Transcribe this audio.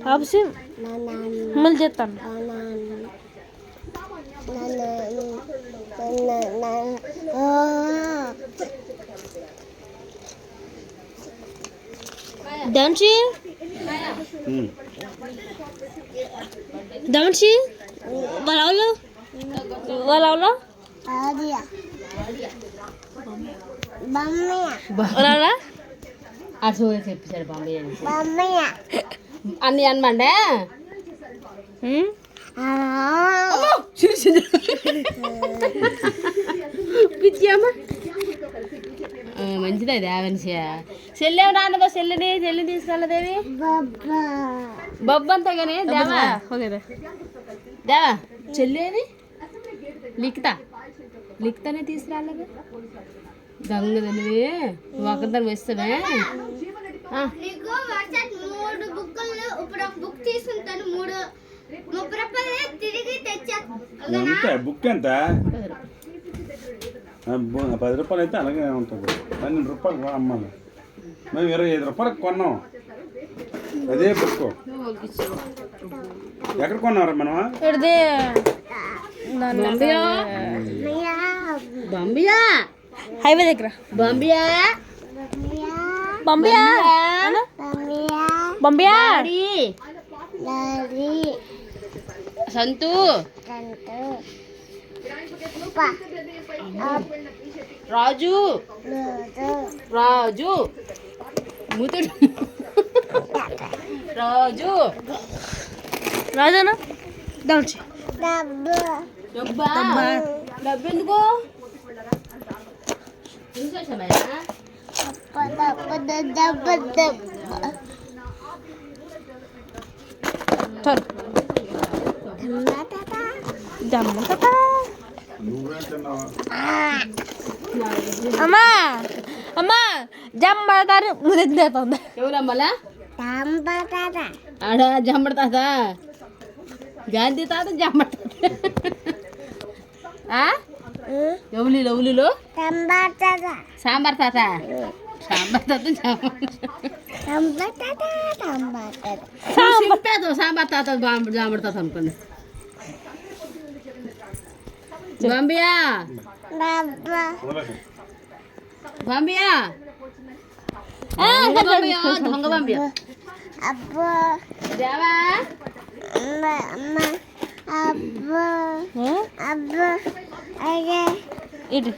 ఆపుసి మళ్ళీ చేస్తాను. డాన్సీ డాన్సీ వాళ్ళ అటు చెప్పేశాడు బాంబయ్య అన్ని అనమండే పిచ్చామా మంచిది అది మనిషియా చెల్లెం రాన్నదా చెల్లిని తీసుకెళ్ళదేవి బొబ్బ అంతా కానీ దేవా దేవా చెల్లేది లిఖితానే తీసుకురాలేదు దొంగదనివి ఒకదాన్ని వేస్తావే బుక్ ఎంత 10 రూపాయలు అయితే అలాగే ఉంటుంది. 12 రూపాయలు అమ్మాలి. మేము 25 రూపాయలకు కొన్నాం అదే బుక్. ఎక్కడ కొన్నారా మనం? బాంబియా హైవే దగ్గర. బాంబియా సంతు రాజు ముతుడు రాజానా డాన్సీ డబ్బెందుకు అమ్మా జమ్మడతారు ముద్దేతుంది. ఎవరమ్మలా ఆడ జమ్మడ తాత గాంధీ తాత జమ్మడ లవ్లీలో సాంబార్ తాత సాంబార్ తాత జామర్ తాత అనుకోండి. బాంబియా దొంగ బాంబియా దేవా ఇటు